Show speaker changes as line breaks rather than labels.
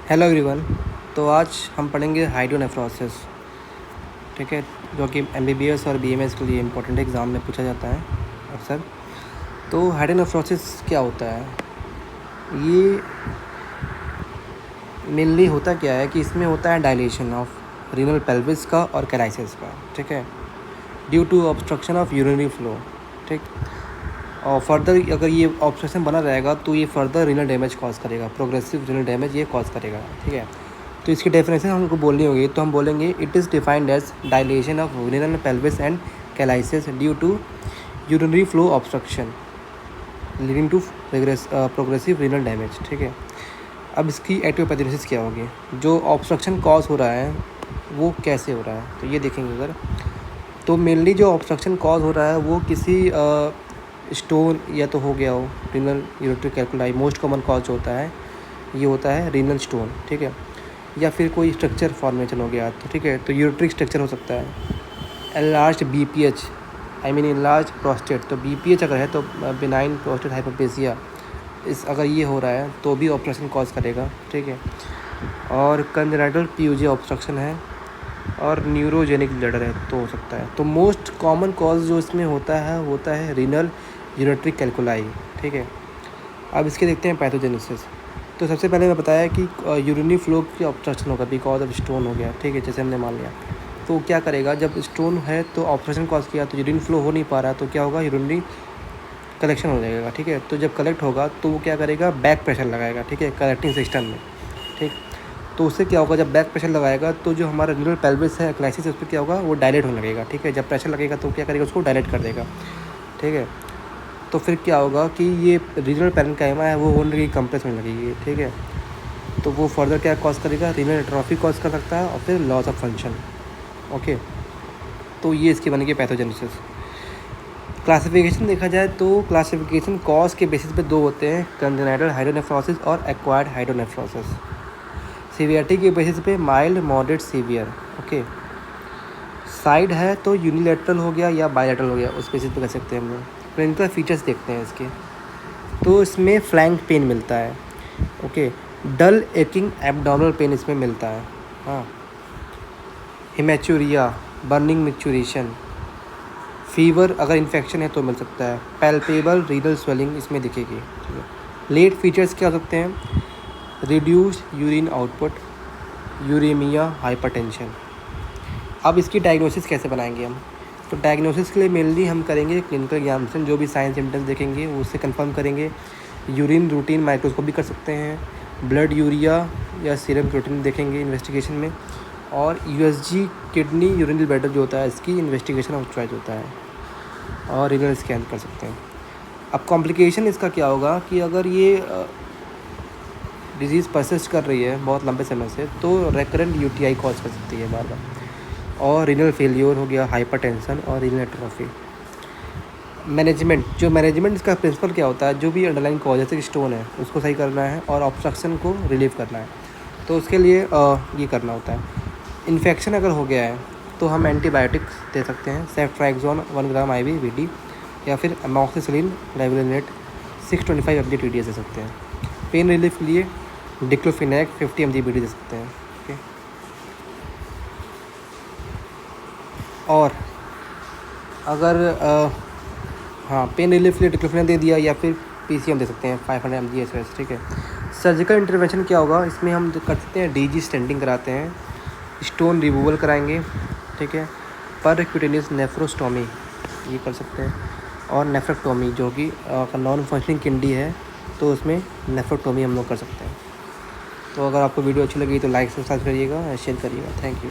Hello everyone. तो आज हम पढ़ेंगे हाइड्रोनेफ्रोसिस, ठीक है, जो कि एमबीबीएस और बीएमएस के लिए इम्पोर्टेंट एग्ज़ाम में पूछा जाता है अक्सर। तो हाइड्रोनेफ्रोसिस क्या होता है? ये मेनली होता क्या है कि इसमें होता है डायलेशन ऑफ रीनल पेल्विस का और कैलाइसिस का, ठीक है, due to obstruction of urinary flow, ठीक। और फर्दर अगर ये ऑब्स्ट्रक्शन बना रहेगा तो ये फर्दर रीनल डैमेज कॉज करेगा, प्रोग्रेसिव रीनल डैमेज ये कॉज करेगा, ठीक है। तो इसकी डेफिनेशन हमको बोलनी होगी, तो हम बोलेंगे it is defined as dilation of renal pelvis and calyces due to urinary flow obstruction leading to progressive renal damage, ठीक है। अब इसकी एटियोपैथोजेनेसिस क्या होगी? जो ऑब्स्ट्रक्शन कॉज हो रहा है वो कैसे हो रहा है, तो ये देखेंगे अगर। तो मेनली जो ऑब्स्ट्रक्शन कॉज हो रहा है वो किसी स्टोन या तो हो गया हो, renal ureteric कैल्कुलाई most common cause होता है, ये होता है रीनल स्टोन, ठीक है। या फिर कोई स्ट्रक्चर फॉर्मेशन हो गया, तो ठीक है, तो यूरेट्रिक स्ट्रक्चर हो सकता है। Enlarged BPH, I mean enlarged prostate, तो बीपीएच अगर है तो बिनाइन प्रोस्टेट हाइपरप्लेसिया, इस अगर ये हो रहा है तो भी ऑब्स्ट्रक्शन कॉज करेगा, ठीक है। और कंजेनिटल पीयूजी ऑब्स्ट्रक्शन है और न्यूरोजेनिक ब्लडर है तो हो सकता है। तो मोस्ट कॉमन कॉज जो इसमें होता है रीनल यूरेट्रिक कैल्कुलाई, ठीक है। अब इसके देखते हैं पैथोजेनेसिस। तो सबसे पहले मैं बताया कि यूरिनरी फ्लो की ऑब्स्ट्रक्शन होगा बिकॉज ऑफ स्टोन हो गया, ठीक है, जैसे हमने मान लिया। तो क्या करेगा, जब स्टोन है तो ऑब्स्ट्रक्शन कॉज किया तो यूरिन फ्लो हो नहीं पा रहा, तो क्या होगा, यूरिनरी कलेक्शन हो जाएगा, ठीक है। तो जब कलेक्ट होगा तो वो क्या करेगा, बैक प्रेशर लगाएगा, ठीक है, कलेक्टिंग सिस्टम में, ठीक। तो उससे क्या होगा, जब बैक प्रेशर लगाएगा तो जो हमारा रीनल पेल्विस है, क्लाइसिस, उस पर क्या होगा, वो डायलेट होने लगेगा, ठीक है। जब प्रेशर लगेगा तो क्या करेगा, उसको डायलेट कर देगा, ठीक है। तो फिर क्या होगा कि ये रीनल पैरेन्काइमा है वो होने लगी, कंप्रेस होने लगेगी, ठीक है। तो वो फर्दर क्या कॉज करेगा, रीनल एट्रोफी कॉज कर सकता है और फिर लॉस ऑफ फंक्शन, ओके। तो ये इसकी बनेगी पैथोजेनेसिस। क्लासिफिकेशन देखा जाए तो क्लासिफिकेशन कॉज के बेसिस पे दो होते हैं, कंजेनिटल हाइड्रोनेफ्रोसिस और एक्वायर्ड हाइड्रोनेफ्रोसिस। सीवियरिटी के बेसिस पे mild, moderate, severe, okay. Side है तो यूनिलेटरल हो गया या बायलैटरल हो गया, उस बेसिस पे कर सकते हैं हम लोग। क्लिनिकल फीचर्स देखते हैं इसके। तो इसमें फ्लैंक पेन मिलता है, ओके। डल एकिंग एब्डोमिनल पेन इसमें मिलता है, हाँ। हिमैचुरिया, बर्निंग मिक्चुरेशन, फीवर अगर इन्फेक्शन है तो मिल सकता है। पैल्पेबल रीनल स्वेलिंग इसमें दिखेगी, ठीक है। लेट फीचर्स क्या हो सकते हैं, reduce urine output, uremia, hypertension. अब इसकी डायग्नोसिस कैसे बनाएंगे हम? तो डायग्नोसिस के लिए मेनली हम करेंगे क्लिनिकल एग्जामिनेशन, जो भी साइन सिम्टम्स देखेंगे वो उससे कंफर्म करेंगे। यूरिन रूटीन माइक्रोस्कोपी कर सकते हैं, ब्लड यूरिया या सीरम क्रिएटिनिन देखेंगे इन्वेस्टिगेशन में, और यूएसजी किडनी यूरिनल ब्लैडर जो होता है इसकी इन्वेस्टिगेशन ऑफ चॉइस होता है, और रीनल स्कैन कर सकते हैं। अब कॉम्प्लिकेशन इसका क्या होगा कि अगर ये डिजीज़ परसिस्ट कर रही है बहुत लंबे समय से तो रेकरेंट यूटीआई कॉज कर सकती है बार बार, और रीनल फेलियर हो गया, हाइपरटेंशन और रीनल एट्रोफी। मैनेजमेंट इसका प्रिंसिपल क्या होता है, जो भी अंडरलाइन कॉज जैसे स्टोन है उसको सही करना है और ऑब्स्ट्रक्शन को रिलीव करना है, तो उसके लिए ये करना होता है। इन्फेक्शन अगर हो गया है तो हम एंटीबायोटिक्स दे सकते हैं, सेफ्ट्राइक्सोन 1 ग्राम IV VD, या फिर अमोक्सिसिलिन लेवलिनेट 625 mg TDS दे सकते हैं। पेन रिलीफ के लिए डिक्लोफिनेक 50 mg BD दे सकते हैं, ओके। और अगर हाँ, पेन रिलीफ के लिए डिक्लोफिनेक दे दिया या फिर PCM दे सकते हैं 500 mg SOS, ठीक है। सर्जिकल इंटरवेंशन क्या होगा, इसमें हम कर सकते हैं DG स्टेंटिंग कराते हैं, स्टोन रिमूवल कराएंगे, ठीक है। परक्यूटेनियस नेफ्रोस्टोमी ये कर सकते हैं, और नेफ्रेक्टोमी जो कि नॉन फंक्शनिंग किडनी है तो उसमें नेफ्रेक्टोमी हम लोग कर सकते हैं। तो अगर आपको वीडियो अच्छी लगी तो लाइक सब्सक्राइब करिएगा, शेयर करिएगा। Thank you.